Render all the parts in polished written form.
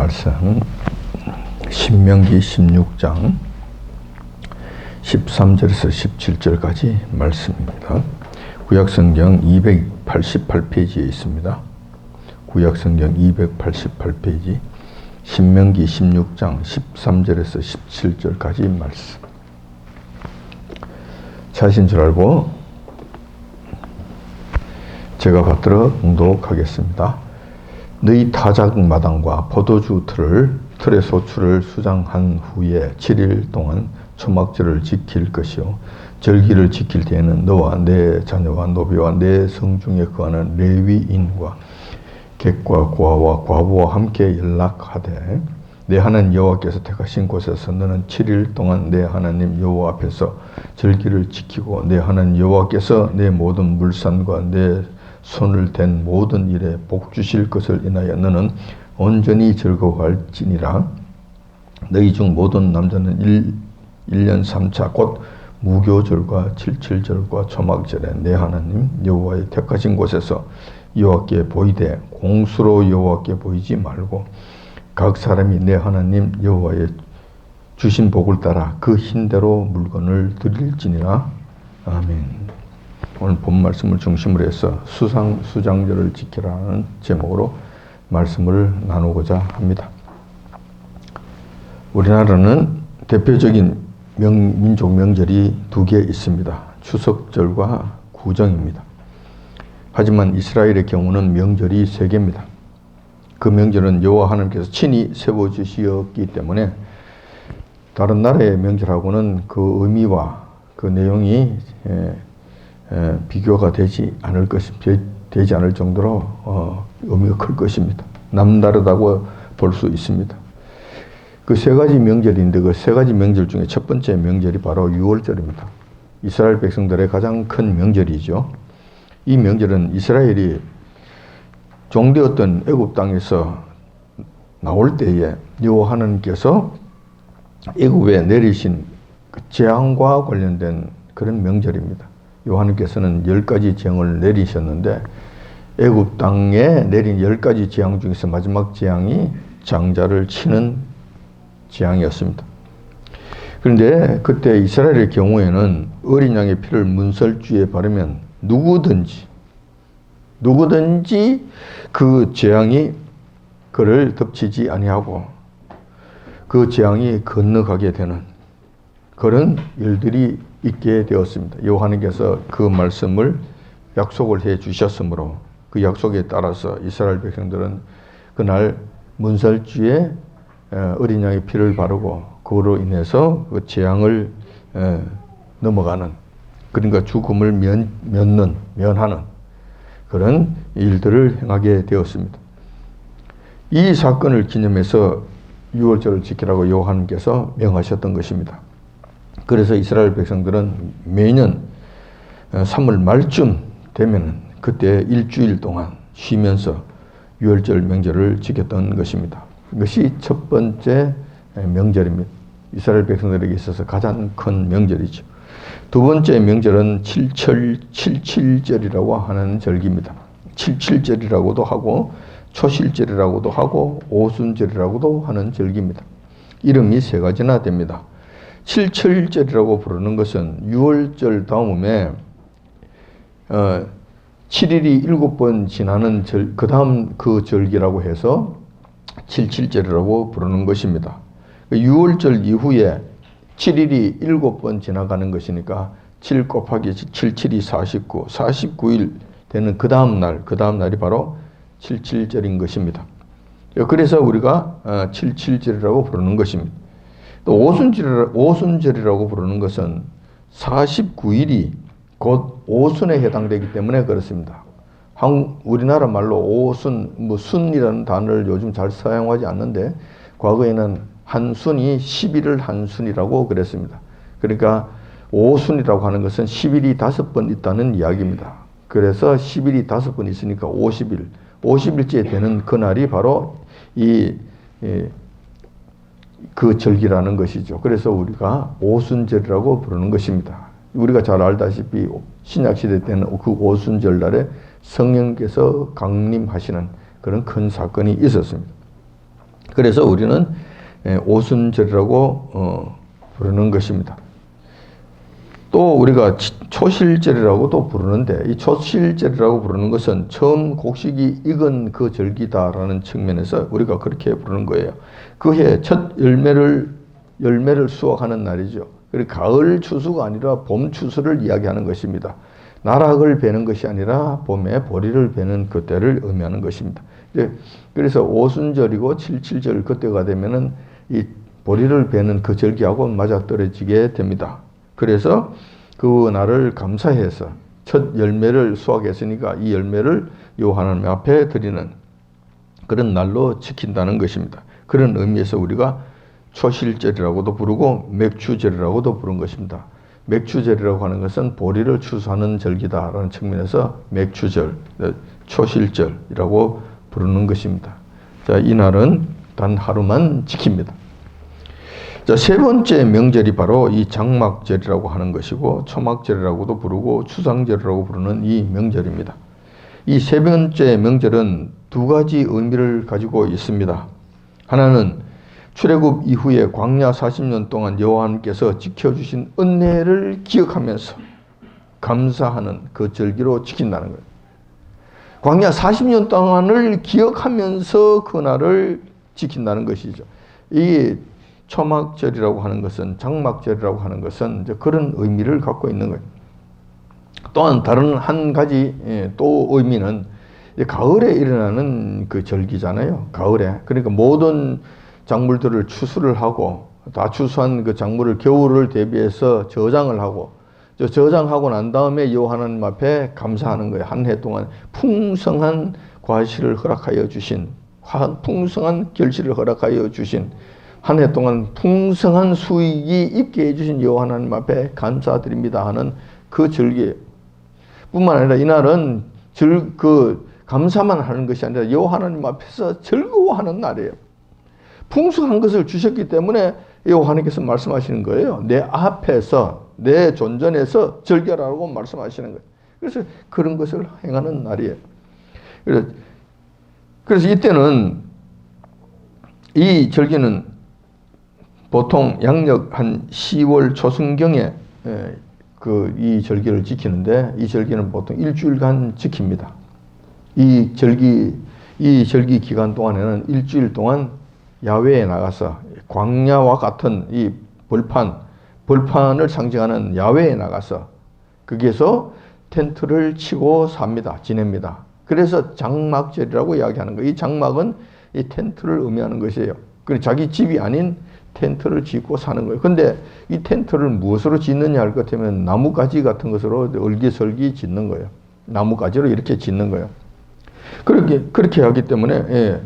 말씀 신명기 16장 13절에서 17절까지 말씀입니다. 구약성경 288페이지에 있습니다. 구약성경 288페이지 신명기 16장 13절에서 17절까지 말씀. 자신 줄 알고 제가 받들어 봉독하겠습니다. 너희 타작 마당과 포도주 틀의 소출을 수장한 후에 7일 동안 초막절을 지킬 것이요 절기를 지킬 때에는 너와 내 자녀와 노비와 내 성중에 거하는 레위인과 객과 고아와 과부와 함께 연락하되 내 하나님 여호와께서 택하신 곳에서 너는 7일 동안 내 하나님 여호와 앞에서 절기를 지키고 내 하나님 여호와께서 내 모든 물산과 내 손을 댄 모든 일에 복 주실 것을 인하여 너는 온전히 즐거워할지니라. 너희 중 모든 남자는 1년 3차 곧 무교절과 77절과 초막절에 내 하나님 여호와의 택하신 곳에서 여호와께 보이되 공수로 여호와께 보이지 말고 각 사람이 내 하나님 여호와의 주신 복을 따라 그 흰대로 물건을 드릴지니라. 아멘. 오늘 본 말씀을 중심으로 해서 수장절을 지키라는 제목으로 말씀을 나누고자 합니다. 우리나라는 대표적인 민족 명절이 두 개 있습니다. 추석절과 구정입니다. 하지만 이스라엘의 경우는 명절이 3개입니다. 그 명절은 여호와 하나님께서 친히 세워주시었기 때문에 다른 나라의 명절하고는 그 의미와 그 내용이 비교가 되지 않을 정도로 의미가 클 것입니다. 남다르다고 볼 수 있습니다. 그 3가지 명절인데 그 3가지 명절 중에 첫 번째 명절이 바로 유월절입니다. 이스라엘 백성들의 가장 큰 명절이죠. 이 명절은 이스라엘이 종되었던 애굽 땅에서 나올 때에 여호와 하나님께서 애굽에 내리신 그 재앙과 관련된 그런 명절입니다. 요한님께서는 10가지 재앙을 내리셨는데 애굽 땅에 내린 10가지 재앙 중에서 마지막 재앙이 장자를 치는 재앙이었습니다. 그런데 그때 이스라엘의 경우에는 어린 양의 피를 문설주에 바르면 누구든지 그 재앙이 그를 덮치지 아니하고 그 재앙이 건너가게 되는 그런 일들이 있게 되었습니다. 여호와께서 그 말씀을 약속을 해 주셨으므로 그 약속에 따라서 이스라엘 백성들은 그날 문설주에 어린 양의 피를 바르고 그로 인해서 그 재앙을 넘어가는, 그러니까 죽음을 면하는 그런 일들을 행하게 되었습니다. 이 사건을 기념해서 유월절을 지키라고 여호와께서 명하셨던 것입니다. 그래서 이스라엘 백성들은 매년 3월 말쯤 되면 그때 일주일 동안 쉬면서 유월절 명절을 지켰던 것입니다. 이것이 첫 번째 명절입니다. 이스라엘 백성들에게 있어서 가장 큰 명절이죠. 두 번째 명절은 칠칠절이라고 하는 절기입니다. 칠칠절이라고도 하고 초실절이라고도 하고 오순절이라고도 하는 절기입니다. 이름이 3가지나 됩니다. 칠칠절이라고 부르는 것은 유월절 다음에 7일이 7번 지나는 그 다음 그 절기라고 해서 칠칠절이라고 부르는 것입니다. 유월절 이후에 7일이 7번 지나가는 것이니까 7 곱하기 77이 49, 49일 되는 그 다음 날이 바로 칠칠절인 것입니다. 그래서 우리가 칠칠절이라고 부르는 것입니다. 또 오순절이라고 부르는 것은 49일이 곧 오순에 해당되기 때문에 그렇습니다. 우리나라 말로 오순, 순이라는 단어를 요즘 잘 사용하지 않는데 과거에는 한순이 10일을 한순이라고 그랬습니다. 그러니까 오순이라고 하는 것은 10일이 5번 있다는 이야기입니다. 그래서 10일이 5번 있으니까 50일, 50일째 되는 그날이 바로 그 절기라는 것이죠. 그래서 우리가 오순절이라고 부르는 것입니다. 우리가 잘 알다시피 신약시대 때는 그 오순절 날에 성령께서 강림하시는 그런 큰 사건이 있었습니다. 그래서 우리는 오순절이라고 부르는 것입니다. 또 우리가 초실절이라고도 부르는데, 이 초실절이라고 부르는 것은 처음 곡식이 익은 그 절기다라는 측면에서 우리가 그렇게 부르는 거예요. 그해 첫 열매를 수확하는 날이죠. 그리고 가을 추수가 아니라 봄 추수를 이야기하는 것입니다. 나락을 베는 것이 아니라 봄에 보리를 베는 그때를 의미하는 것입니다. 그래서 오순절이고 칠칠절 그때가 되면은 이 보리를 베는 그 절기하고 맞아떨어지게 됩니다. 그래서 그 날을 감사해서 첫 열매를 수확했으니까 이 열매를 하나님 앞에 드리는 그런 날로 지킨다는 것입니다. 그런 의미에서 우리가 초실절이라고도 부르고 맥추절이라고도 부른 것입니다. 맥추절이라고 하는 것은 보리를 추수하는 절기다라는 측면에서 맥추절, 초실절이라고 부르는 것입니다. 자, 이 날은 단 하루만 지킵니다. 자, 세 번째 명절이 바로 이 장막절이라고 하는 것이고, 초막절이라고도 부르고 추상절이라고 부르는 이 명절입니다. 이 세 번째 명절은 두 가지 의미를 가지고 있습니다. 하나는 출애굽 이후에 광야 40년 동안 여호와께서 지켜주신 은혜를 기억하면서 감사하는 그 절기로 지킨다는 거예요. 광야 40년 동안을 기억하면서 그날을 지킨다는 것이죠. 이 초막절이라고 하는 것은, 장막절이라고 하는 것은 이제 그런 의미를 갖고 있는 거예요. 또한 다른 한 가지 또 의미는 가을에 일어나는 그 절기잖아요. 가을에. 그러니까 모든 작물들을 추수를 하고 다 추수한 그 작물을 겨울을 대비해서 저장을 하고, 저장하고 난 다음에 여호와 하나님 앞에 감사하는 거예요. 한 해 동안 풍성한 과실을 허락하여 주신, 풍성한 결실을 허락하여 주신, 한 해 동안 풍성한 수익이 있게 해주신 여호와 하나님 앞에 감사드립니다 하는 그 절기예요. 뿐만 아니라 이날은 감사만 하는 것이 아니라 여호와 하나님 앞에서 즐거워하는 날이에요. 풍성한 것을 주셨기 때문에 여호와 하나님께서 말씀하시는 거예요. 내 앞에서, 내 존전에서 즐겨라라고 말씀하시는 거예요. 그래서 그런 것을 행하는 날이에요. 그래서 이때는, 이 절기는 보통 양력 한 10월 초순경에 이 절기를 지키는데, 이 절기는 보통 일주일간 지킵니다. 이 절기 기간 동안에는 일주일 동안 야외에 나가서 광야와 같은 이 벌판을 상징하는 야외에 나가서 거기에서 텐트를 치고 지냅니다. 그래서 장막절이라고 이야기하는 거예요. 이 장막은 이 텐트를 의미하는 것이에요. 그리고 자기 집이 아닌 텐트를 짓고 사는 거예요. 근데 이 텐트를 무엇으로 짓느냐 할 것 같으면 나뭇가지 같은 것으로 얼기설기 짓는 거예요. 나뭇가지로 이렇게 짓는 거예요. 그렇게 하기 때문에,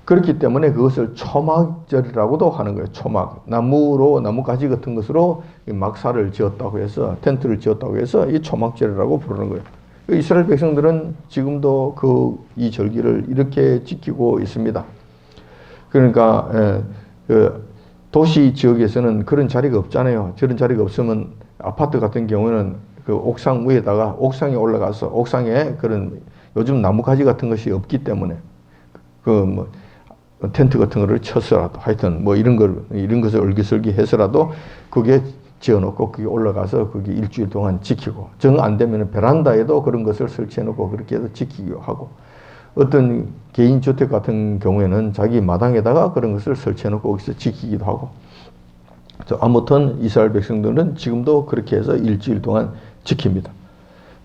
그렇기 때문에 그것을 초막절이라고도 하는 거예요. 초막. 나뭇가지 같은 것으로 막사를 지었다고 해서, 텐트를 지었다고 해서 이 초막절이라고 부르는 거예요. 이스라엘 백성들은 지금도 이 절기를 이렇게 지키고 있습니다. 그러니까, 도시 지역에서는 그런 자리가 없잖아요. 저런 자리가 없으면 아파트 같은 경우는 그 옥상 위에다가, 옥상에 올라가서, 옥상에 요즘 나뭇가지 같은 것이 없기 때문에 텐트 같은 거를 쳐서라도, 하여튼 이런 것을 얼기설기 해서라도 그게 지어놓고 거기 올라가서 거기 일주일 동안 지키고, 정 안 되면 베란다에도 그런 것을 설치해놓고 그렇게 해서 지키기도 하고, 어떤 개인 주택 같은 경우에는 자기 마당에다가 그런 것을 설치해놓고 거기서 지키기도 하고. 아무튼 이스라엘 백성들은 지금도 그렇게 해서 일주일 동안 지킵니다.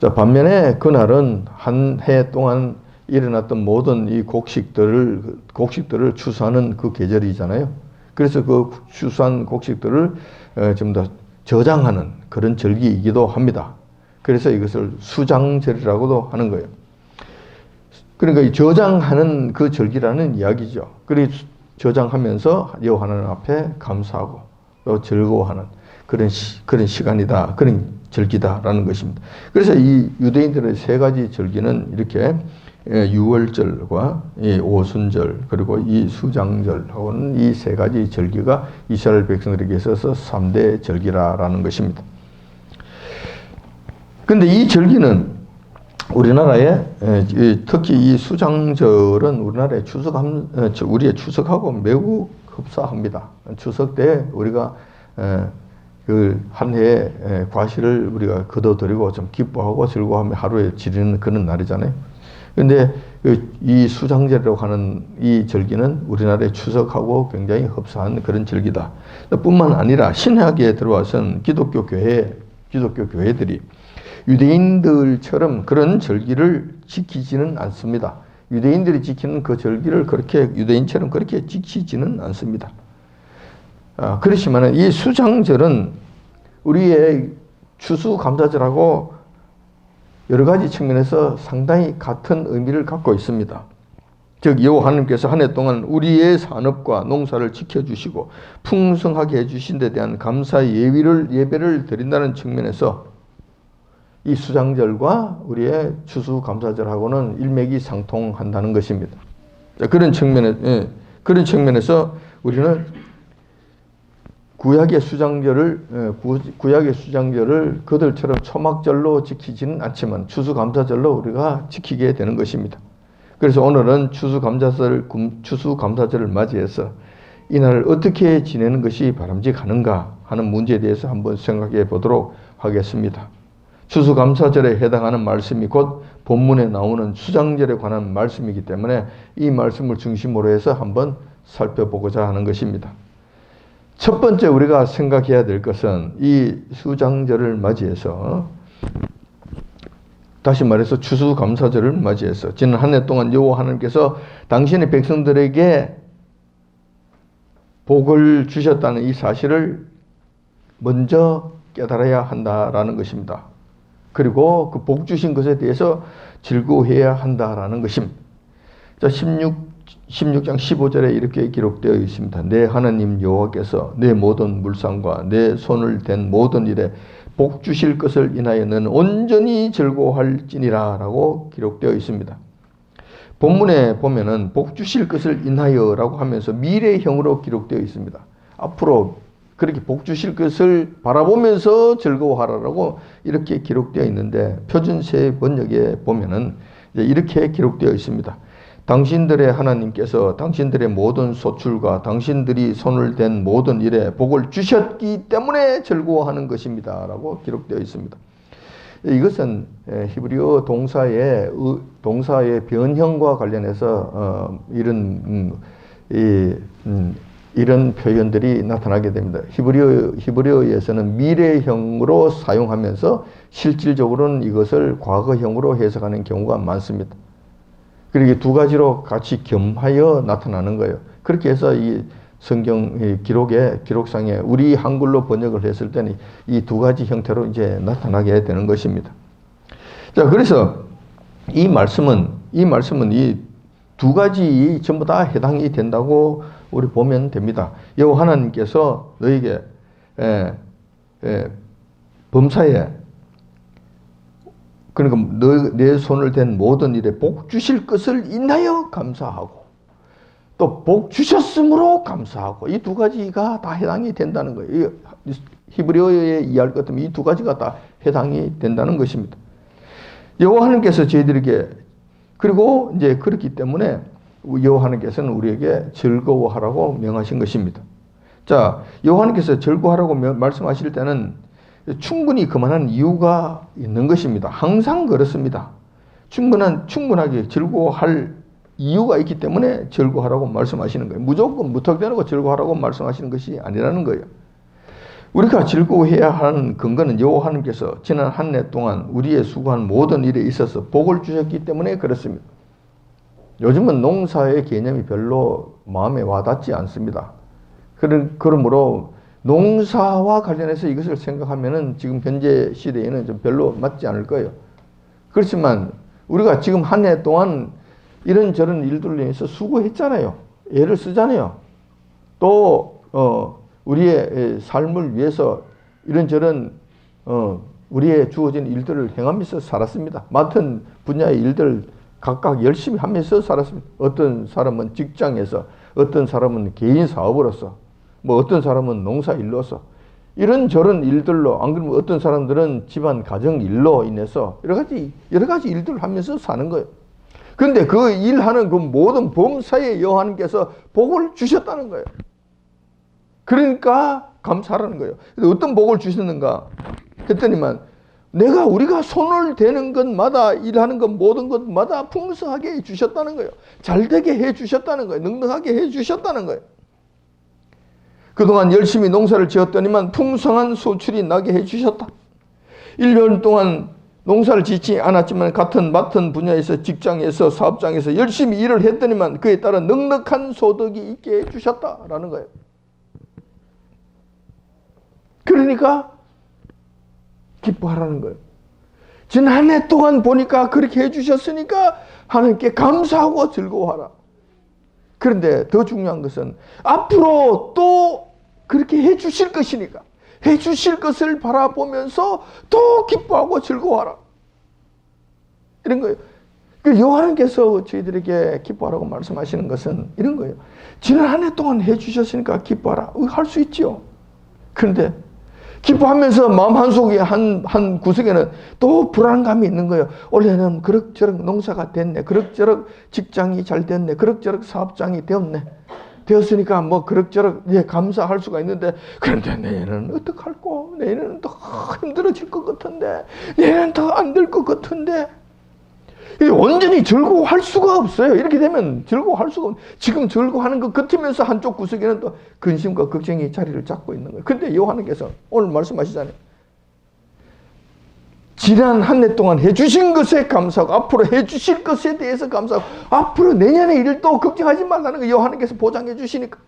자, 반면에 그날은 한 해 동안 일어났던 모든 이 곡식들을 추수하는 그 계절이잖아요. 그래서 그 추수한 곡식들을 좀 더 저장하는 그런 절기이기도 합니다. 그래서 이것을 수장절이라고도 하는 거예요. 그러니까 이 저장하는 그 절기라는 이야기죠. 그리고 저장하면서 여호와 하나님 앞에 감사하고 또 즐거워하는 그런 시간이다, 그런 절기다라는 것입니다. 그래서 이 유대인들의 세 가지 절기는 이렇게 유월절과 이 오순절 그리고 이 수장절하고는 이 세 가지 절기가 이스라엘 백성들에게 있어서 3대 절기라는 것입니다. 그런데 이 절기는 우리나라에 특히 이 수장절은 우리나라의 우리의 추석하고 매우 흡사합니다. 추석 때 우리가 그 한 해의 과실을 우리가 거둬들이고 좀 기뻐하고 즐거워하며 하루에 지르는 그런 날이잖아요. 근데 이 수장절이라고 하는 이 절기는 우리나라의 추석하고 굉장히 흡사한 그런 절기다. 뿐만 아니라 신학에 들어와선 기독교 교회들이 유대인들처럼 그런 절기를 지키지는 않습니다. 유대인들이 지키는 그 절기를 그렇게 유대인처럼 그렇게 지키지는 않습니다. 그렇지만 이 수장절은 우리의 추수감사절하고 여러 가지 측면에서 상당히 같은 의미를 갖고 있습니다. 즉 여호와 하나님께서 한 해 동안 우리의 산업과 농사를 지켜주시고 풍성하게 해주신 데 대한 감사 예배를 드린다는 측면에서 이 수장절과 우리의 추수감사절하고는 일맥이상통한다는 것입니다. 그런 측면에서 우리는 구약의 수장절을 그들처럼 초막절로 지키지는 않지만 추수감사절로 우리가 지키게 되는 것입니다. 그래서 오늘은 추수감사절을 맞이해서 이날을 어떻게 지내는 것이 바람직하는가 하는 문제에 대해서 한번 생각해 보도록 하겠습니다. 추수감사절에 해당하는 말씀이 곧 본문에 나오는 수장절에 관한 말씀이기 때문에 이 말씀을 중심으로 해서 한번 살펴보고자 하는 것입니다. 첫 번째 우리가 생각해야 될 것은 이 수장절을 맞이해서 다시 말해서 추수감사절을 맞이해서 지난 한 해 동안 여호와 하나님께서 당신의 백성들에게 복을 주셨다는 이 사실을 먼저 깨달아야 한다라는 것입니다. 그리고 그 복 주신 것에 대해서 즐거워해야 한다라는 것입니다. 자, 16장 15절에 이렇게 기록되어 있습니다. 내 하나님 여호와께서 내 모든 물상과 내 손을 댄 모든 일에 복 주실 것을 인하여 너는 온전히 즐거워할지니라 라고 기록되어 있습니다. 본문에 보면은 복 주실 것을 인하여 라고 하면서 미래형으로 기록되어 있습니다. 앞으로 그렇게 복 주실 것을 바라보면서 즐거워하라라고 이렇게 기록되어 있는데 표준세 번역에 보면은 이렇게 기록되어 있습니다. 당신들의 하나님께서 당신들의 모든 소출과 당신들이 손을 댄 모든 일에 복을 주셨기 때문에 즐거워하는 것입니다 라고 기록되어 있습니다. 이것은 히브리어 동사의 변형과 관련해서 이런 표현들이 나타나게 됩니다. 히브리어에서는 미래형으로 사용하면서 실질적으로는 이것을 과거형으로 해석하는 경우가 많습니다. 그리고 두 가지로 같이 겸하여 나타나는 거예요. 그렇게 해서 이 성경 기록상에 우리 한글로 번역을 했을 때는 이 두 가지 형태로 이제 나타나게 되는 것입니다. 자, 그래서 이 말씀은 이 두 가지 전부 다 해당이 된다고 우리 보면 됩니다. 여호와 하나님께서 너에게 범사에 그러니까 내 손을 댄 모든 일에 복 주실 것을 인하여 감사하고 또 복 주셨으므로 감사하고 이 두 가지가 다 해당이 된다는 거예요. 히브리어에 이해할 것 같으면 이 두 가지가 다 해당이 된다는 것입니다. 여호와 하나님께서 저희들에게 그리고 이제 그렇기 때문에 여호와 하나님께서는 우리에게 즐거워하라고 명하신 것입니다. 자, 여호와 하나님께서 즐거워하라고 말씀하실 때는 충분히 그만한 이유가 있는 것입니다. 항상 그렇습니다. 충분하게 즐거워할 이유가 있기 때문에 즐거워하라고 말씀하시는 거예요. 무조건 무턱대고 즐거워하라고 말씀하시는 것이 아니라는 거예요. 우리가 즐거워해야 하는 근거는 여호와 하나님께서 지난 한 해 동안 우리의 수고한 모든 일에 있어서 복을 주셨기 때문에 그렇습니다. 요즘은 농사의 개념이 별로 마음에 와닿지 않습니다. 그러므로 농사와 관련해서 이것을 생각하면은 지금 현재 시대에는 좀 별로 맞지 않을 거예요. 그렇지만 우리가 지금 한 해 동안 이런저런 일들로 인해서 수고했잖아요. 애를 쓰잖아요. 또 우리의 삶을 위해서 이런저런 우리의 주어진 일들을 행하면서 살았습니다. 맡은 분야의 일들 각각 열심히 하면서 살았습니다. 어떤 사람은 직장에서, 어떤 사람은 개인 사업으로서, 뭐 어떤 사람은 농사일로서 이런저런 일들로, 안 그러면 어떤 사람들은 집안 가정 일로 인해서 여러 가지 일들을 하면서 사는 거예요. 그런데 그 일하는 그 모든 범사에 여호와님께서 복을 주셨다는 거예요. 그러니까 감사하라는 거예요. 어떤 복을 주셨는가 했더니만 우리가 손을 대는 것마다, 일하는 것 모든 것마다 풍성하게 해주셨다는 거예요. 잘되게 해주셨다는 거예요. 넉넉하게 해주셨다는 거예요. 그동안 열심히 농사를 지었더니만 풍성한 소출이 나게 해주셨다. 1년 동안 농사를 짓지 않았지만 맡은 분야에서, 직장에서, 사업장에서 열심히 일을 했더니만 그에 따라 넉넉한 소득이 있게 해주셨다라는 거예요. 그러니까 기뻐하라는 거예요. 지난 한 해 동안 보니까 그렇게 해주셨으니까 하나님께 감사하고 즐거워하라. 그런데 더 중요한 것은 앞으로 또 그렇게 해주실 것이니까 해주실 것을 바라보면서 또 기뻐하고 즐거워하라. 이런 거예요. 그 여호와님께서 저희들에게 기뻐하라고 말씀하시는 것은 이런 거예요. 지난 한 해 동안 해주셨으니까 기뻐하라. 할 수 있죠. 그런데 기뻐하면서 마음 한속에 한 구석에는 또 불안감이 있는 거예요. 올해는 그럭저럭 농사가 됐네. 그럭저럭 직장이 잘 됐네. 그럭저럭 사업장이 되었으니까 뭐 그럭저럭 감사할 수가 있는데, 그런데 내년은 어떡할꼬? 내년은 더 힘들어질 것 같은데, 내년은 더 안 될 것 같은데, 온전히 즐거워할 수가 없어요. 이렇게 되면 즐거워할 수가 없어요. 지금 즐거워하는 것 같으면서 한쪽 구석에는 또 근심과 걱정이 자리를 잡고 있는 거예요. 근데 여호와님께서 오늘 말씀하시잖아요. 지난 한 해 동안 해주신 것에 감사하고 앞으로 해주실 것에 대해서 감사하고 앞으로 내년의 일을 또 걱정하지 말라는 거 여호와님께서 보장해 주시니까.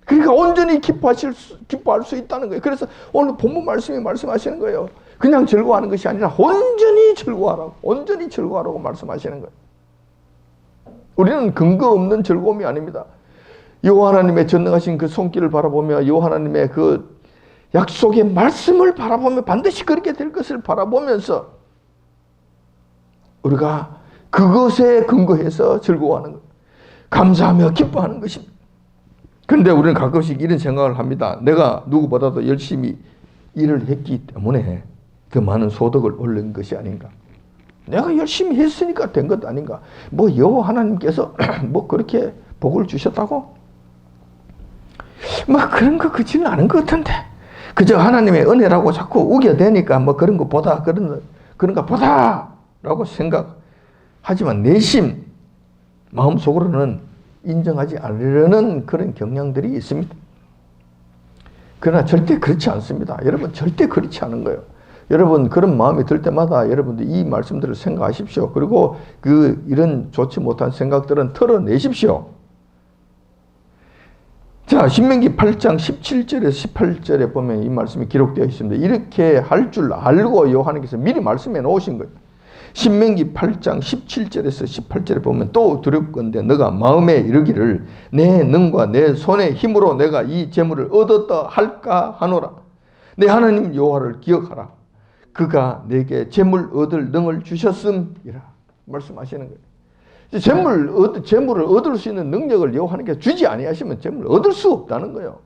그러니까 온전히 기뻐할 수 있다는 거예요. 그래서 오늘 본문 말씀이 말씀하시는 거예요. 그냥 즐거워하는 것이 아니라 온전히 즐거워하라고 말씀하시는 거예요. 우리는 근거 없는 즐거움이 아닙니다. 여호와 하나님의 전능하신 그 손길을 바라보며 여호와 하나님의 그 약속의 말씀을 바라보며 반드시 그렇게 될 것을 바라보면서 우리가 그것에 근거해서 즐거워하는 거예요. 감사하며 기뻐하는 것입니다. 그런데 우리는 가끔씩 이런 생각을 합니다. 내가 누구보다도 열심히 일을 했기 때문에 그 많은 소득을 올린 것이 아닌가. 내가 열심히 했으니까 된 것 아닌가. 뭐 여호와 하나님께서 뭐 그렇게 복을 주셨다고? 뭐 그런 거 그지는 않은 것 같은데. 그저 하나님의 은혜라고 자꾸 우겨대니까 뭐 그런가 보다라고 생각하지만 내심 마음속으로는 인정하지 않으려는 그런 경향들이 있습니다. 그러나 절대 그렇지 않습니다. 여러분, 절대 그렇지 않은 거예요. 여러분, 그런 마음이 들 때마다 여러분들 이 말씀들을 생각하십시오. 그리고 이런 좋지 못한 생각들은 털어내십시오. 자, 신명기 8장 17절에서 18절에 보면 이 말씀이 기록되어 있습니다. 이렇게 할 줄 알고 여호와께서 미리 말씀해 놓으신 거예요. 신명기 8장 17절에서 18절에 보면 또 두렵건대 너가 마음에 이르기를 내 능과 내 손의 힘으로 내가 이 재물을 얻었다 할까 하노라. 내 하나님 여호와를 기억하라. 그가 내게 재물 얻을 능을 주셨음이라 말씀하시는 거예요. 재물을 얻을 수 있는 능력을 여호와님께서 주지 아니하시면 재물을 얻을 수 없다는 거예요.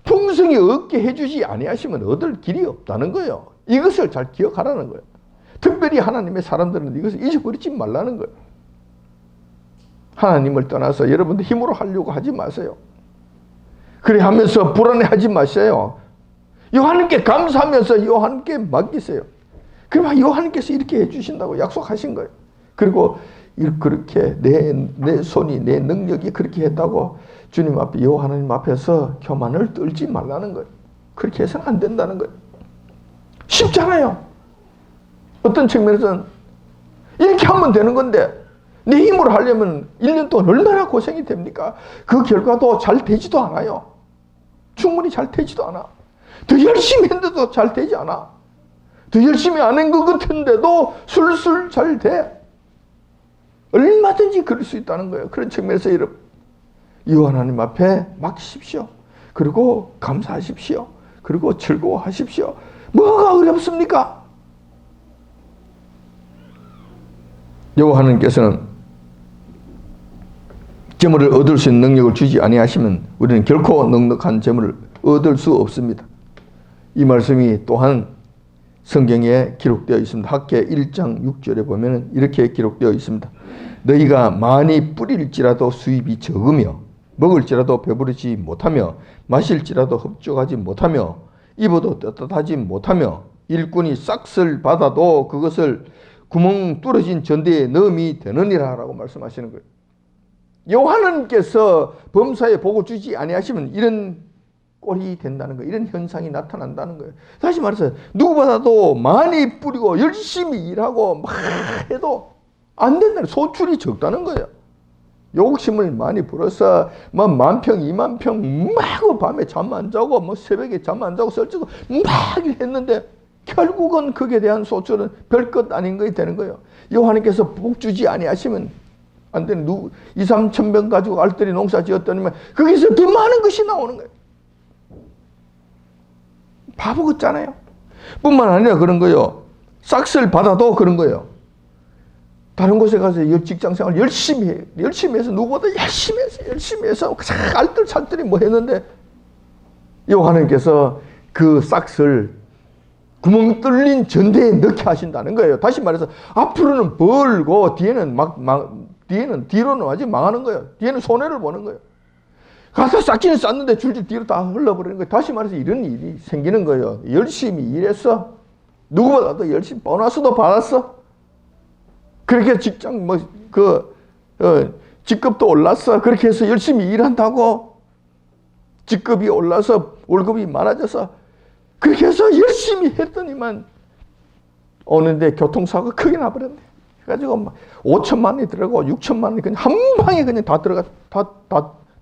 풍성히 얻게 해주지 아니하시면 얻을 길이 없다는 거예요. 이것을 잘 기억하라는 거예요. 특별히 하나님의 사람들은 이것을 잊어버리지 말라는 거예요. 하나님을 떠나서 여러분들 힘으로 하려고 하지 마세요. 그래 하면서 불안해하지 마세요. 여호와님께 감사하면서 여호와님께 맡기세요. 그러면 여호와님께서 이렇게 해주신다고 약속하신 거예요. 그리고 그렇게 내 손이 내 능력이 그렇게 했다고 주님 앞에 여호와 하나님 앞에서 교만을 떨지 말라는 거예요. 그렇게 해서는 안 된다는 거예요. 쉽잖아요. 어떤 측면에서는 이렇게 하면 되는 건데 내 힘으로 하려면 1년 동안 얼마나 고생이 됩니까? 그 결과도 잘 되지도 않아요. 충분히 잘 되지도 않아. 더 열심히 했는데도 잘 되지 않아. 더 열심히 안 한 것 같은데도 술술 잘 돼. 얼마든지 그럴 수 있다는 거예요. 그런 측면에서 여호와 하나님 앞에 맡기십시오. 그리고 감사하십시오. 그리고 즐거워하십시오. 뭐가 어렵습니까? 여호와 하나님께서는 재물을 얻을 수 있는 능력을 주지 아니하시면 우리는 결코 넉넉한 재물을 얻을 수 없습니다. 이 말씀이 또한 성경에 기록되어 있습니다. 학개 1장 6절에 보면 이렇게 기록되어 있습니다. 너희가 많이 뿌릴지라도 수입이 적으며 먹을지라도 배부르지 못하며 마실지라도 흡족하지 못하며 입어도 떳떳하지 못하며 일꾼이 싹을 받아도 그것을 구멍 뚫어진 전대에 넣음이 되느니라 라고 말씀하시는 거예요. 하나님께서 범사에 복을 주지 아니하시면 이런 꼴이 된다는 거예요. 이런 현상이 나타난다는 거예요. 다시 말해서 누구보다도 많이 뿌리고 열심히 일하고 막 해도 안 된다는, 소출이 적다는 거예요. 욕심을 많이 부려서 뭐 10,000평, 20,000평 막 밤에 잠 안 자고 뭐 새벽에 잠 안 자고 설치고 막 했는데 결국은 거기에 대한 소출은 별것 아닌 것이 되는 거예요. 하나님께서 복 주지 아니하시면 안 되는 2,000~3,000병 가지고 알뜰히 농사 지었더니만 거기서 더 많은 것이 나오는 거예요. 바보 같잖아요. 뿐만 아니라 그런 거예요. 싹을 받아도 그런 거예요. 다른 곳에 가서 직장생활 열심히 해. 열심히 해서 누구보다 열심히 해서 알뜰살뜰히 뭐 했는데 하나님께서 그 싹을 구멍 뚫린 전대에 넣게 하신다는 거예요. 다시 말해서 앞으로는 벌고 뒤에는 뒤로는 아직 망하는 거예요. 뒤에는 손해를 보는 거예요. 가서 싹지는 쌌는데 줄줄 뒤로 다 흘러버리는 거예요. 다시 말해서 이런 일이 생기는 거예요. 열심히 일했어. 누구보다도 열심히 보너스도 받았어. 그렇게 직장 직급도 올랐어. 그렇게 해서 열심히 일한다고 직급이 올라서 월급이 많아져서 그렇게 해서 열심히 했더니만 오는데 교통사고가 크게 나버렸네. 그래가지고 막 5천만 원이 들어가고 6천만 원이 그냥 한 방에 그냥 다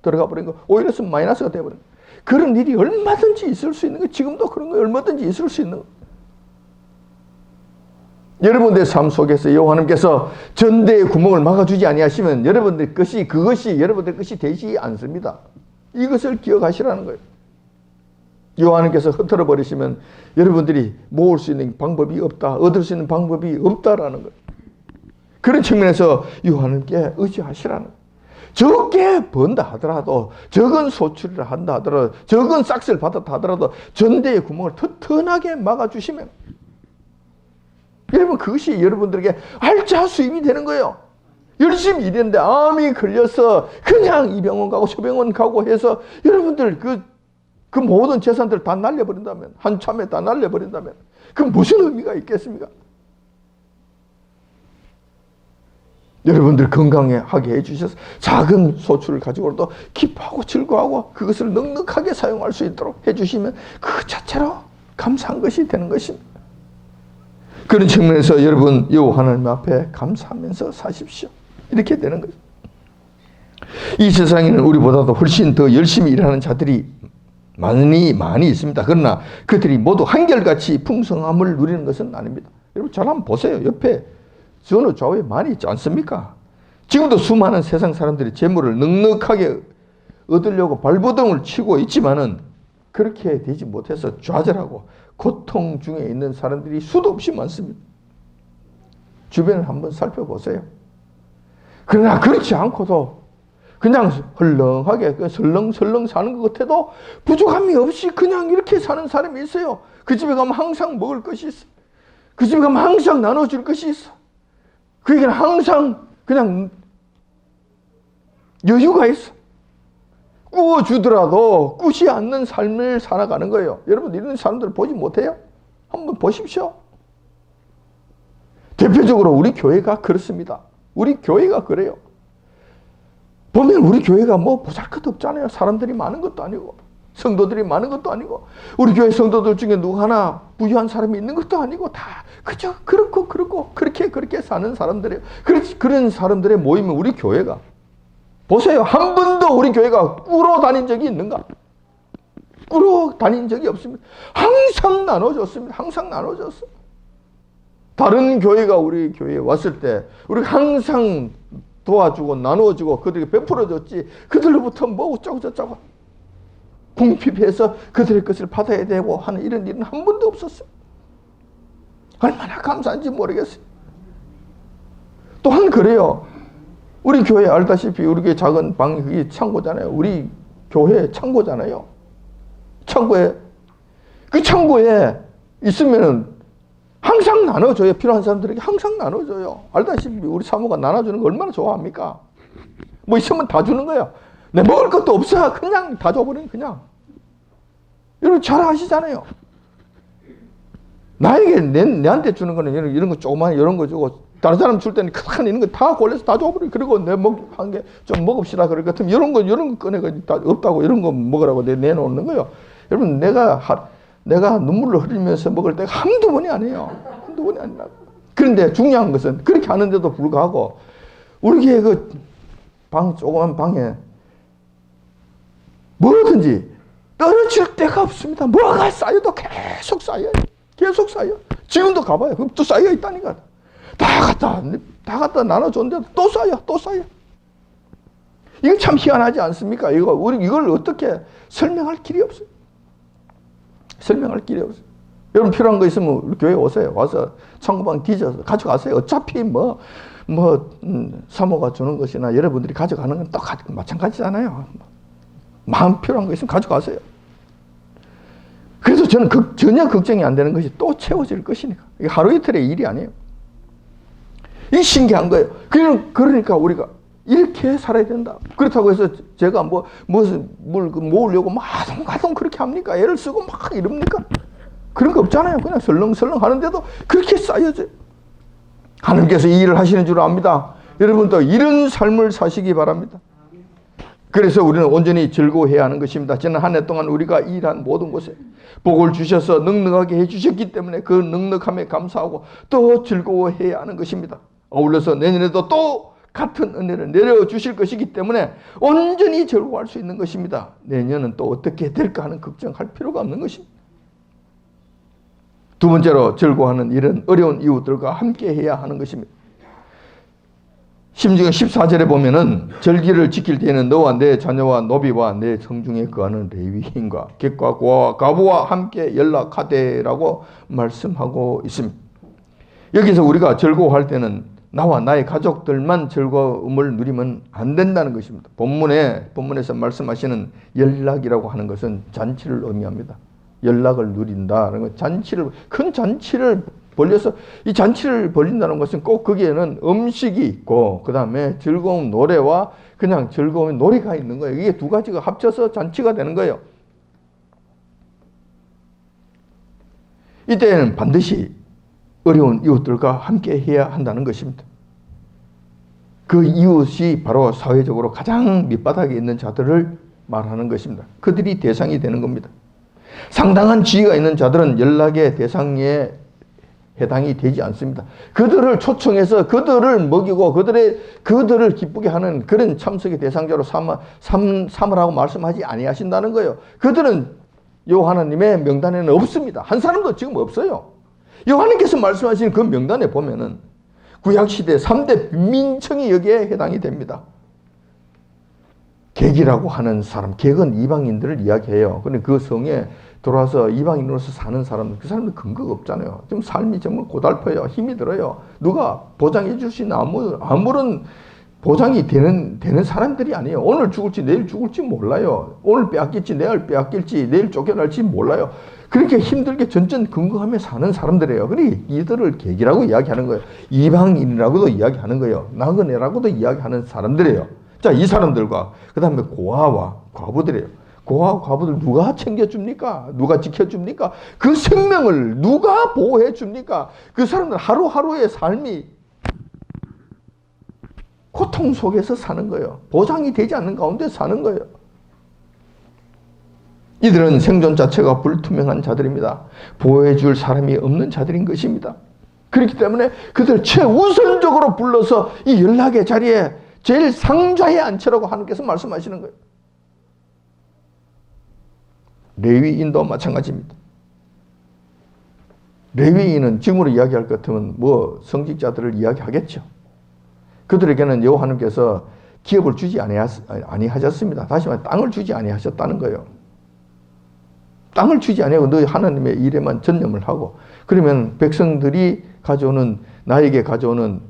들어가 버린 거. 오히려 마이너스가 돼버린 거. 그런 일이 얼마든지 있을 수 있는 거. 지금도 그런 거 얼마든지 있을 수 있는 거. 여러분들의 삶 속에서 하나님께서 전대의 구멍을 막아주지 아니하시면 그것이 여러분들 것이 되지 않습니다. 이것을 기억하시라는 거예요. 하나님께서 흩어져 버리시면 여러분들이 모을 수 있는 방법이 없다. 얻을 수 있는 방법이 없다라는 거예요. 그런 측면에서 하나님께 의지하시라는 거예요. 적게 번다 하더라도, 적은 소출을 한다 하더라도, 적은 싹을 받았다 하더라도 전대의 구멍을 튼튼하게 막아주시면 여러분 그것이 여러분들에게 알짜 수입이 되는 거예요. 열심히 일했는데 암이 걸려서 그냥 이 병원 가고 저 병원 가고 해서 여러분들 그 모든 재산들을 다 날려버린다면, 한참에 다 날려버린다면 그 무슨 의미가 있겠습니까? 여러분들 건강하게 해주셔서 작은 소출을 가지고도 기뻐하고 즐거워하고 그것을 넉넉하게 사용할 수 있도록 해주시면 그 자체로 감사한 것이 되는 것입니다. 그런 측면에서 여러분 하나님 앞에 감사하면서 사십시오. 이렇게 되는 거죠. 이 세상에는 우리보다도 훨씬 더 열심히 일하는 자들이 많이 있습니다. 그러나 그들이 모두 한결같이 풍성함을 누리는 것은 아닙니다. 여러분 잘 한번 보세요. 옆에 전후 좌우에 많이 있지 않습니까? 지금도 수많은 세상 사람들이 재물을 넉넉하게 얻으려고 발버둥을 치고 있지만은 그렇게 되지 못해서 좌절하고 고통 중에 있는 사람들이 수도 없이 많습니다. 주변을 한번 살펴보세요. 그러나 그렇지 않고도 그냥 헐렁하게 설렁설렁 사는 것 같아도 부족함이 없이 그냥 이렇게 사는 사람이 있어요. 그 집에 가면 항상 먹을 것이 있어. 그 집에 가면 항상 나눠줄 것이 있어. 그에게는 항상 그냥 여유가 있어. 꾸어주더라도 꾸지 않는 삶을 살아가는 거예요. 여러분 이런 사람들 보지 못해요? 한번 보십시오. 대표적으로 우리 교회가 그렇습니다. 우리 교회가 그래요. 보면 우리 교회가 뭐 보잘것 없잖아요. 사람들이 많은 것도 아니고 성도들이 많은 것도 아니고 우리 교회 성도들 중에 누구 하나 부유한 사람이 있는 것도 아니고 다 그저 그렇고 그렇게 사는 사람들이에요. 그런 사람들의 모임은 우리 교회가 보세요. 한 번도 우리 교회가 꾸러 다닌 적이 있는가? 꾸러 다닌 적이 없습니다. 항상 나눠줬습니다. 항상 나눠줬어. 다른 교회가 우리 교회에 왔을 때 우리가 항상 도와주고 나누어주고 그들에게 베풀어줬지 그들로부터 뭐 어쩌고 저쩌고 궁핍해서 그들의 것을 받아야 되고 하는 이런 일은 한 번도 없었어요. 얼마나 감사한지 모르겠어요. 또한 그래요. 우리 교회 알다시피 우리 교회 작은 방이 창고잖아요. 우리 교회 창고잖아요. 창고에 그 창고에 있으면은 항상 나눠줘요. 필요한 사람들에게 항상 나눠줘요. 알다시피 우리 사모가 나눠주는 거 얼마나 좋아합니까? 뭐 있으면 다 주는 거예요. 내 먹을 것도 없어. 그냥 다 줘버리는 그냥. 여러분 잘 아시잖아요. 나에게 내한테 주는 거는 이런 거 조그만 이런 거 주고 다른 사람 줄 때는 큰 이런 거 다 골라서 다 줘버려. 그리고 내 한 개 좀 먹읍시다. 그럴 것 같으면 이런 거 꺼내가 없다고 이런 거 먹으라고 내놓는 거예요. 여러분 내가 눈물을 흘리면서 먹을 때가 한두 번이 아니에요. 한두 번이 아니라. 그런데 중요한 것은 그렇게 하는데도 불구하고 우리 교회 그 조그만 방에 뭐든지 떨어질 데가 없습니다. 뭐가 쌓여도 계속 쌓여요. 계속 쌓여. 지금도 가봐요. 그럼 또 쌓여 있다니까. 다 갖다 나눠줬는데도 또 쌓여, 또 쌓여. 이거 참 희한하지 않습니까? 이걸 어떻게 설명할 길이 없어요. 설명할 길이 없어요. 여러분 필요한 거 있으면 우리 교회 오세요. 와서 창고방 뒤져서 가져가세요. 어차피 사모가 주는 것이나 여러분들이 가져가는 건 똑같고 마찬가지잖아요. 마음 필요한 거 있으면 가져가세요. 그래서 저는 전혀 걱정이 안 되는 것이 또 채워질 것이니까. 이게 하루 이틀의 일이 아니에요. 이게 신기한 거예요. 그러니까 우리가 이렇게 살아야 된다. 그렇다고 해서 제가 뭘 모으려고 하동 그렇게 합니까? 애를 쓰고 막 이럽니까? 그런 거 없잖아요. 그냥 설렁설렁 하는데도 그렇게 쌓여져요. 하나님께서 이 일을 하시는 줄 압니다. 여러분도 이런 삶을 사시기 바랍니다. 그래서 우리는 온전히 즐거워해야 하는 것입니다. 지난 한 해 동안 우리가 일한 모든 곳에 복을 주셔서 넉넉하게 해주셨기 때문에 그 넉넉함에 감사하고 또 즐거워해야 하는 것입니다. 아울러서 내년에도 또 같은 은혜를 내려주실 것이기 때문에 온전히 즐거워할 수 있는 것입니다. 내년은 또 어떻게 될까 하는 걱정할 필요가 없는 것입니다. 두 번째로 즐거워하는 일은 어려운 이웃들과 함께 해야 하는 것입니다. 심지어 14절에 보면은 절기를 지킬 때에는 너와 내 자녀와 노비와 내 성중에 거하는 레위인과 객과 고아와 과부와 함께 연락하되라고 말씀하고 있습니다. 여기서 우리가 즐거워할 때는 나와 나의 가족들만 즐거움을 누리면 안 된다는 것입니다. 본문에서 말씀하시는 연락이라고 하는 것은 잔치를 의미합니다. 연락을 누린다는 건 큰 잔치를 벌려서 이 잔치를 벌린다는 것은 꼭 거기에는 음식이 있고 그 다음에 즐거운 노래와 그냥 즐거운 놀이가 있는 거예요. 이게 두 가지가 합쳐서 잔치가 되는 거예요. 이때는 반드시 어려운 이웃들과 함께 해야 한다는 것입니다. 그 이웃이 바로 사회적으로 가장 밑바닥에 있는 자들을 말하는 것입니다. 그들이 대상이 되는 겁니다. 상당한 지위가 있는 자들은 연락의 대상에 해당이 되지 않습니다. 그들을 초청해서 그들을 먹이고 그들을 기쁘게 하는 그런 참석의 대상자로 삼으라고 말씀하지 아니하신다는 거예요. 그들은 여호와 하나님의 명단에는 없습니다. 한 사람도 지금 없어요. 여호와 하나님께서 말씀하신 그 명단에 보면은 구약시대 3대 민청이 여기에 해당이 됩니다. 객이라고 하는 사람, 객은 이방인들을 이야기해요. 근데 그 성에 들어와서 이방인으로서 사는 사람들, 그 사람들 근거가 없잖아요. 좀 삶이 정말 고달퍼요. 힘이 들어요. 누가 보장해 줄 수 있는 아무런 보장이 되는 사람들이 아니에요. 오늘 죽을지 내일 죽을지 몰라요. 오늘 빼앗길지 내일 빼앗길지 내일 쫓겨날지 몰라요. 그렇게 힘들게 전전 근거하며 사는 사람들이에요. 그러니 이들을 객이라고 이야기하는 거예요. 이방인이라고도 이야기하는 거예요. 나그네라고도 이야기하는 사람들이에요. 자, 이 사람들과 그 다음에 고아와 과부들이에요. 고아와 과부들 누가 챙겨줍니까? 누가 지켜줍니까? 그 생명을 누가 보호해줍니까? 그 사람들 하루하루의 삶이 고통 속에서 사는 거예요. 보장이 되지 않는 가운데 사는 거예요. 이들은 생존 자체가 불투명한 자들입니다. 보호해줄 사람이 없는 자들인 것입니다. 그렇기 때문에 그들 최우선적으로 불러서 이 연락의 자리에 제일 상좌에 앉히라고 하나님께서 말씀하시는 거예요. 레위인도 마찬가지입니다. 레위인은 지금으로 이야기할 것 같으면 성직자들을 이야기하겠죠. 그들에게는 여호와 하나님께서 기업을 주지 아니하셨습니다. 다시 말해 땅을 주지 아니하셨다는 거예요. 땅을 주지 아니하고 너희 하나님의 일에만 전념을 하고 그러면 백성들이 나에게 가져오는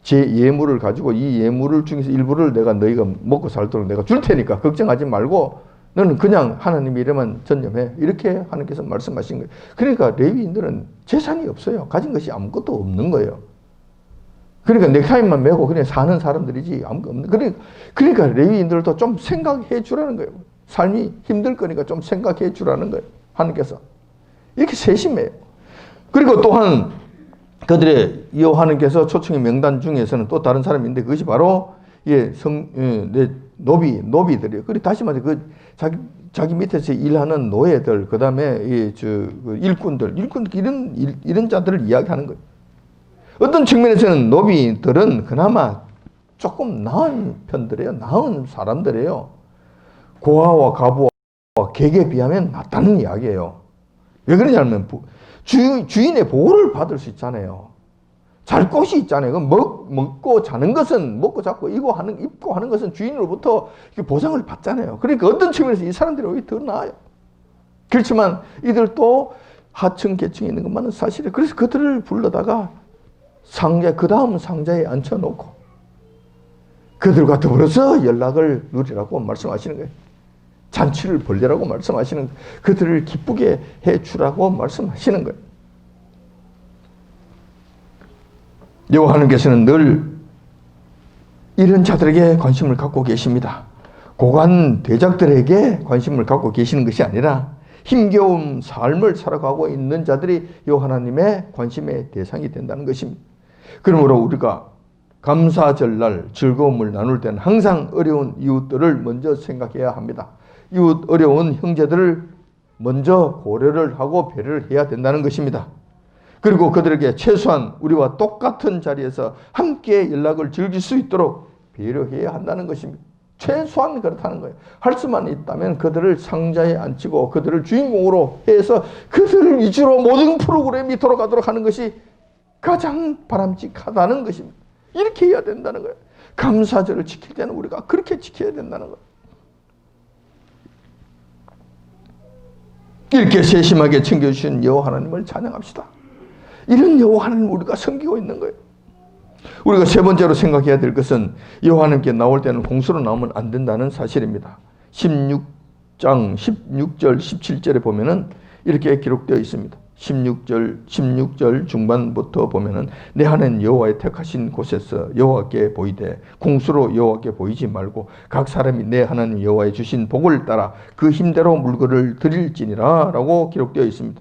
제 예물을 가지고 이 예물을 중에서 일부를 내가 너희가 먹고 살도록 내가 줄 테니까 걱정하지 말고 너는 그냥 하나님 이름만 전념해. 이렇게 하나님께서 말씀하신 거예요. 그러니까 레위인들은 재산이 없어요. 가진 것이 아무것도 없는 거예요. 그러니까 넥타이만 메고 그냥 사는 사람들이지 아무것도 없는. 그러니까 레위인들도 좀 생각해 주라는 거예요. 삶이 힘들 거니까 좀 생각해 주라는 거예요. 하나님께서. 이렇게 세심해요. 그리고 또한 그들의 하나님께서 초청의 명단 중에서는 또 다른 사람이 있는데 그것이 바로 노비들이에요. 그리고 다시 말해 자기 밑에서 일하는 노예들, 그 다음에 일꾼들 이런 자들을 이야기하는 거예요. 어떤 측면에서는 노비들은 그나마 조금 나은 편들이에요. 나은 사람들이에요. 고아와 과부와 객에 비하면 낫다는 이야기예요. 왜 그러냐면 주인의 보호를 받을 수 있잖아요. 잘 곳이 있잖아요. 먹고 자는 것은 먹고 자고 입고 하는 것은 주인으로부터 보상을 받잖아요. 그러니까 어떤 측면에서 이 사람들이 오히려 더 나아요. 그렇지만 이들도 하층 계층에 있는 것만은 사실이에요. 그래서 그들을 불러다가 그 다음 상자에 앉혀놓고 그들과 더불어서 연락을 누리라고 말씀하시는 거예요. 잔치를 벌리라고 말씀하시는 거예요. 그들을 기쁘게 해주라고 말씀하시는 거예요. 여호와 하나님께서는 늘 이런 자들에게 관심을 갖고 계십니다. 고관 대작들에게 관심을 갖고 계시는 것이 아니라 힘겨운 삶을 살아가고 있는 자들이 여호와 하나님의 관심의 대상이 된다는 것입니다. 그러므로 우리가 감사절날 즐거움을 나눌 때는 항상 어려운 이웃들을 먼저 생각해야 합니다. 이웃 어려운 형제들을 먼저 고려를 하고 배려를 해야 된다는 것입니다. 그리고 그들에게 최소한 우리와 똑같은 자리에서 함께 연락을 즐길 수 있도록 배려해야 한다는 것입니다. 최소한 그렇다는 거예요. 할 수만 있다면 그들을 상자에 앉히고 그들을 주인공으로 해서 그들 위주로 모든 프로그램이 돌아가도록 하는 것이 가장 바람직하다는 것입니다. 이렇게 해야 된다는 거예요. 감사절을 지킬 때는 우리가 그렇게 지켜야 된다는 거예요. 이렇게 세심하게 챙겨주신 여호와 하나님을 찬양합시다. 이런 여호와 하나님을 우리가 섬기고 있는 거예요. 우리가 세 번째로 생각해야 될 것은 여호와 하나님께 나올 때는 공수로 나오면 안 된다는 사실입니다. 16장 16절 17절에 보면은 이렇게 기록되어 있습니다. 16절 중반부터 보면은 내 하나님 여호와의 택하신 곳에서 여호와께 보이되 공수로 여호와께 보이지 말고 각 사람이 내 하나님 여호와의 주신 복을 따라 그 힘대로 물건을 드릴지니라 라고 기록되어 있습니다.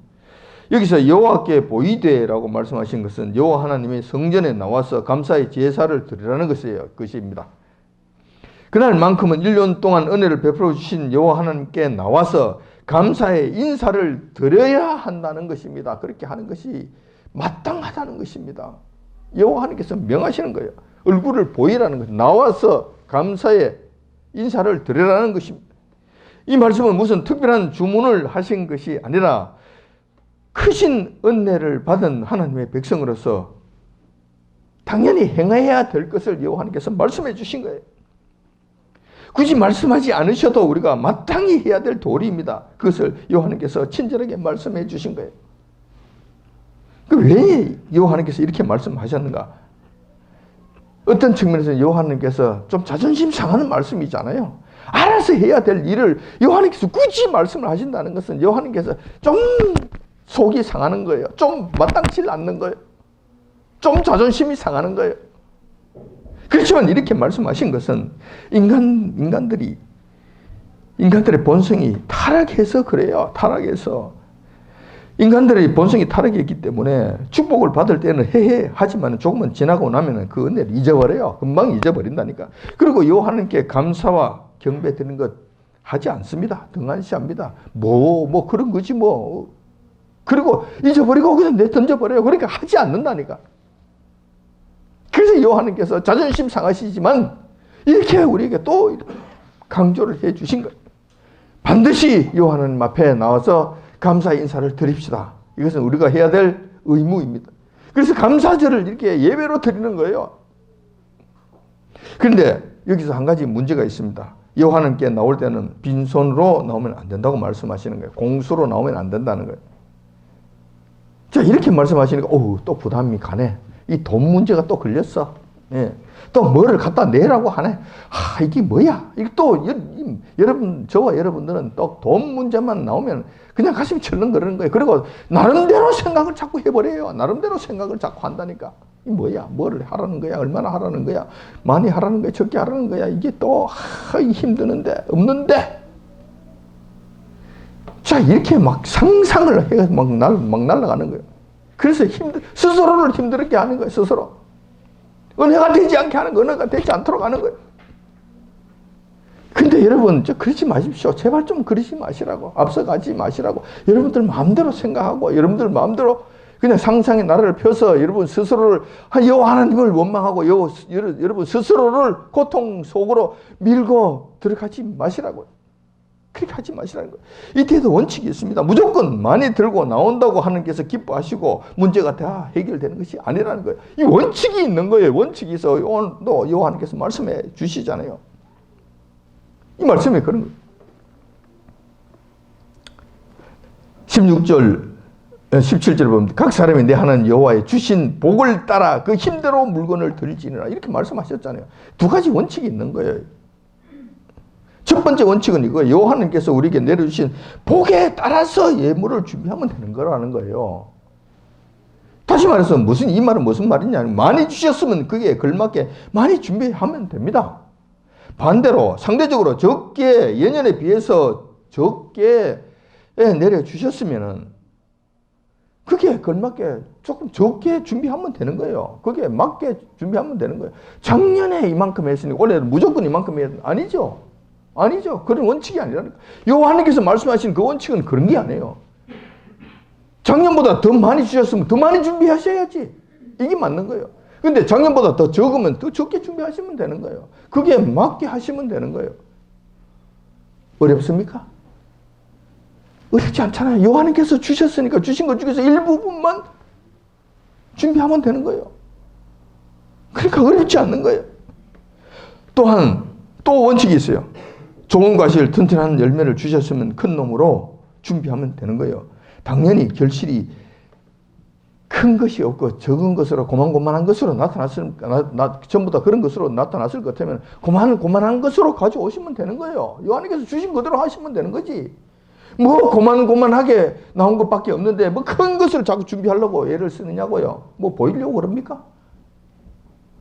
여기서 여호와께 보이되라고 말씀하신 것은 여호와 하나님의 성전에 나와서 감사의 제사를 드리라는 것입니다. 그날만큼은 1년 동안 은혜를 베풀어 주신 여호와 하나님께 나와서 감사의 인사를 드려야 한다는 것입니다. 그렇게 하는 것이 마땅하다는 것입니다. 여호와 하나님께서 명하시는 거예요. 얼굴을 보이라는 것, 나와서 감사의 인사를 드리라는 것입니다. 이 말씀은 무슨 특별한 주문을 하신 것이 아니라 크신 은혜를 받은 하나님의 백성으로서 당연히 행해야 될 것을 여호와 하나님께서 말씀해 주신 거예요. 굳이 말씀하지 않으셔도 우리가 마땅히 해야 될 도리입니다. 그것을 여호와 하나님께서 친절하게 말씀해 주신 거예요. 왜 여호와 하나님께서 이렇게 말씀하셨는가? 어떤 측면에서는 여호와 하나님께서 좀 자존심 상하는 말씀이잖아요. 알아서 해야 될 일을 여호와 하나님께서 굳이 말씀을 하신다는 것은 여호와 하나님께서 좀 속이 상하는 거예요. 좀 마땅치 않는 거예요. 좀 자존심이 상하는 거예요. 그렇지만 이렇게 말씀하신 것은 인간들의 본성이 타락해서 그래요. 타락해서. 인간들의 본성이 타락했기 때문에 축복을 받을 때는 해해 하지만 조금은 지나고 나면 그 은혜를 잊어버려요. 금방 잊어버린다니까. 그리고 여호와 하나님께 감사와 경배 드리는 것 하지 않습니다. 등한시합니다. 뭐 그런 거지 뭐. 그리고 잊어버리고 그냥 던져버려요. 그러니까 하지 않는다니까. 그래서 여호와 하나님께서 자존심 상하시지만 이렇게 우리에게 또 강조를 해 주신 거예요. 반드시 여호와 하나님 앞에 나와서 감사 인사를 드립시다. 이것은 우리가 해야 될 의무입니다. 그래서 감사절을 이렇게 예배로 드리는 거예요. 그런데 여기서 한 가지 문제가 있습니다. 여호와 하나님께 나올 때는 빈손으로 나오면 안 된다고 말씀하시는 거예요. 공수로 나오면 안 된다는 거예요. 자, 이렇게 말씀하시니까 또 부담이 가네. 이 돈 문제가 또 걸렸어. 예. 또 뭐를 갖다 내라고 하네. 이게 뭐야? 이게 또 여러분, 저와 여러분들은 또 돈 문제만 나오면 그냥 가슴이 철렁거리는 거예요. 그리고 나름대로 생각을 자꾸 해버려요. 나름대로 생각을 자꾸 한다니까. 이 뭐야? 뭐를 하라는 거야? 얼마나 하라는 거야? 많이 하라는 거야? 적게 하라는 거야? 이게 또 힘드는데 없는데. 자, 이렇게 막 상상을 해서 막 날아가는 거예요. 그래서 스스로를 힘들게 하는 거예요. 스스로. 은혜가 되지 않게 하는 거, 은혜가 되지 않도록 하는 거예요. 근데 여러분, 그러지 마십시오. 제발 좀 그러지 마시라고. 앞서가지 마시라고. 여러분들 마음대로 생각하고, 여러분들 마음대로 그냥 상상의 나라를 펴서 여러분 스스로를, 여호와 하나님을 원망하고, 여러분 스스로를 고통 속으로 밀고 들어가지 마시라고요. 그렇게 하지 마시라는 거예요. 이때도 원칙이 있습니다. 무조건 많이 들고 나온다고 하나님께서 기뻐하시고 문제가 다 해결되는 것이 아니라는 거예요. 이 원칙이 있는 거예요. 원칙이 있어. 오늘도 여호와 하나님께서 말씀해 주시잖아요. 이 말씀에 그런 거예요. 16절, 17절에 보면 각 사람이 내 하나님 여호와의 주신 복을 따라 그 힘대로 물건을 들지니라 이렇게 말씀하셨잖아요. 두 가지 원칙이 있는 거예요. 첫 번째 원칙은 이거예요. 여호와 하나님께서 우리에게 내려주신 복에 따라서 예물을 준비하면 되는 거라는 거예요. 다시 말해서 이 말은 무슨 말이냐? 많이 주셨으면 그게 걸맞게 많이 준비하면 됩니다. 반대로 상대적으로 적게 예년에 비해서 적게 내려주셨으면은 그게 걸맞게 조금 적게 준비하면 되는 거예요. 그게 맞게 준비하면 되는 거예요. 작년에 이만큼 했으니 올해 무조건 이만큼 해야 되는 아니죠. 아니죠. 그런 원칙이 아니라니까. 여호와 하나님께서 말씀하신 그 원칙은 그런 게 아니에요. 작년보다 더 많이 주셨으면 더 많이 준비하셔야지. 이게 맞는 거예요. 근데 작년보다 더 적으면 더 적게 준비하시면 되는 거예요. 그게 맞게 하시면 되는 거예요. 어렵습니까? 어렵지 않잖아요. 여호와 하나님께서 주셨으니까 주신 것 중에서 일부분만 준비하면 되는 거예요. 그러니까 어렵지 않는 거예요. 또한 또 원칙이 있어요. 좋은 과실 튼튼한 열매를 주셨으면 큰 놈으로 준비하면 되는 거예요. 당연히 결실이 큰 것이 없고 적은 것으로 고만고만한 것으로 전부 다 그런 것으로 나타났을 것 같으면 고만한 것으로 가져오시면 되는 거예요. 요한님께서 주신 그대로 하시면 되는 거지. 뭐 고만고만하게 나온 것밖에 없는데 뭐 큰 것을 자꾸 준비하려고 애를 쓰느냐고요. 뭐 보이려고 그럽니까?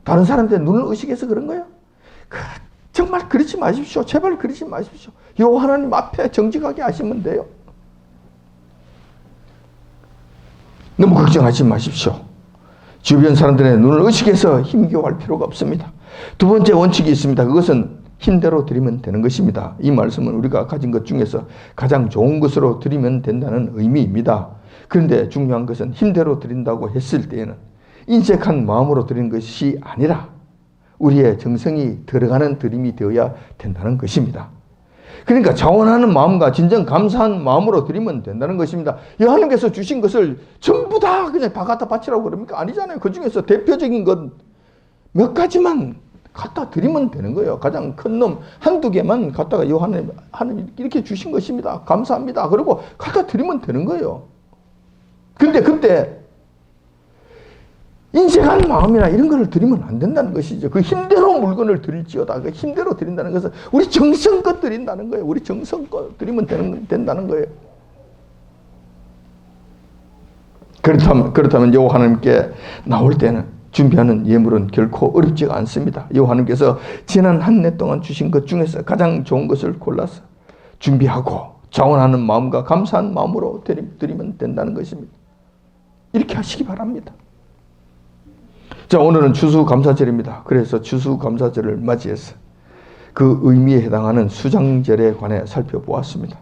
다른 사람들 눈을 의식해서 그런 거예요? 정말 그러지 마십시오. 제발 그러지 마십시오. 여호와 하나님 앞에 정직하게 하시면 돼요. 너무 걱정하지 마십시오. 주변 사람들의 눈을 의식해서 힘겨워할 필요가 없습니다. 두 번째 원칙이 있습니다. 그것은 힘대로 드리면 되는 것입니다. 이 말씀은 우리가 가진 것 중에서 가장 좋은 것으로 드리면 된다는 의미입니다. 그런데 중요한 것은 힘대로 드린다고 했을 때에는 인색한 마음으로 드리는 것이 아니라 우리의 정성이 들어가는 드림이 되어야 된다는 것입니다. 그러니까 자원하는 마음과 진정 감사한 마음으로 드리면 된다는 것입니다. 하나님께서 주신 것을 전부 다 그냥 다 갖다 바치라고 그럽니까? 아니잖아요. 그 중에서 대표적인 것 몇 가지만 갖다 드리면 되는 거예요. 가장 큰 놈 한두 개만 갖다가 하나님 이렇게 주신 것입니다. 감사합니다. 그리고 갖다 드리면 되는 거예요. 근데 그때 인색한 마음이나 이런 걸 드리면 안 된다는 것이죠. 그 힘대로 물건을 드릴지어다. 그 힘대로 드린다는 것은 우리 정성껏 드린다는 거예요. 우리 정성껏 드리면 된다는 거예요. 그렇다면 여호와 하나님께 나올 때는 준비하는 예물은 결코 어렵지가 않습니다. 여호와 하나님께서 지난 한 해 동안 주신 것 중에서 가장 좋은 것을 골라서 준비하고 자원하는 마음과 감사한 마음으로 드리면 된다는 것입니다. 이렇게 하시기 바랍니다. 자, 오늘은 추수감사절입니다. 그래서 추수감사절을 맞이해서 그 의미에 해당하는 수장절에 관해 살펴보았습니다.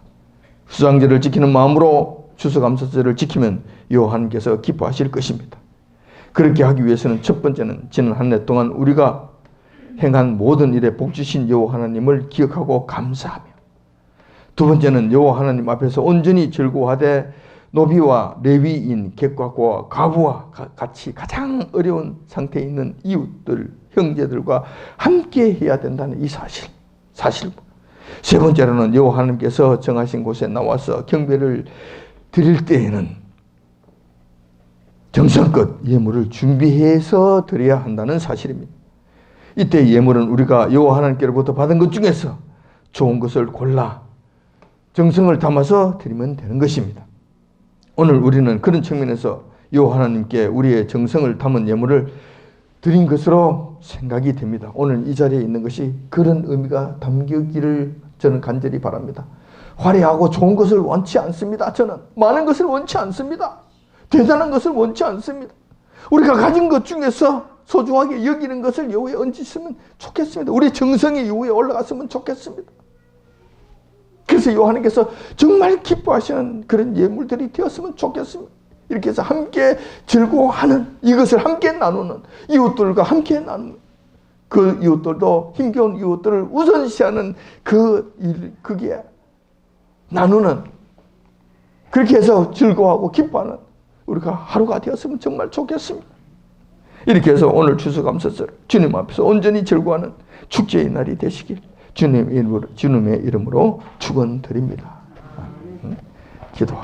수장절을 지키는 마음으로 추수감사절을 지키면 여호와 하나님께서 기뻐하실 것입니다. 그렇게 하기 위해서는 첫 번째는 지난 한 해 동안 우리가 행한 모든 일에 복 주신 여호와 하나님을 기억하고 감사하며, 두 번째는 여호와 하나님 앞에서 온전히 즐거워하되 노비와 레위인, 객과고와 과부와 같이 가장 어려운 상태에 있는 이웃들, 형제들과 함께 해야 된다는 이 사실. 세 번째로는 여호와 하나님께서 정하신 곳에 나와서 경배를 드릴 때에는 정성껏 예물을 준비해서 드려야 한다는 사실입니다. 이때 예물은 우리가 여호와 하나님께로부터 받은 것 중에서 좋은 것을 골라 정성을 담아서 드리면 되는 것입니다. 오늘 우리는 그런 측면에서 여호와 하나님께 우리의 정성을 담은 예물을 드린 것으로 생각이 됩니다. 오늘 이 자리에 있는 것이 그런 의미가 담기기를 저는 간절히 바랍니다. 화려하고 좋은 것을 원치 않습니다. 저는 많은 것을 원치 않습니다. 대단한 것을 원치 않습니다. 우리가 가진 것 중에서 소중하게 여기는 것을 여호와에 얹으시면 좋겠습니다. 우리 정성이 여호와에 올라갔으면 좋겠습니다. 그래서 여호와님께서 정말 기뻐하시는 그런 예물들이 되었으면 좋겠습니다. 이렇게 해서 함께 즐거워하는, 이것을 함께 나누는, 이웃들과 함께 나누는, 그 이웃들도 힘겨운 이웃들을 우선시하는 그게 나누는, 그렇게 해서 즐거워하고 기뻐하는 우리가 하루가 되었으면 정말 좋겠습니다. 이렇게 해서 오늘 추수감사절 주님 앞에서 온전히 즐거워하는 축제의 날이 되시길 주님의 이름으로 축원드립니다. 기도.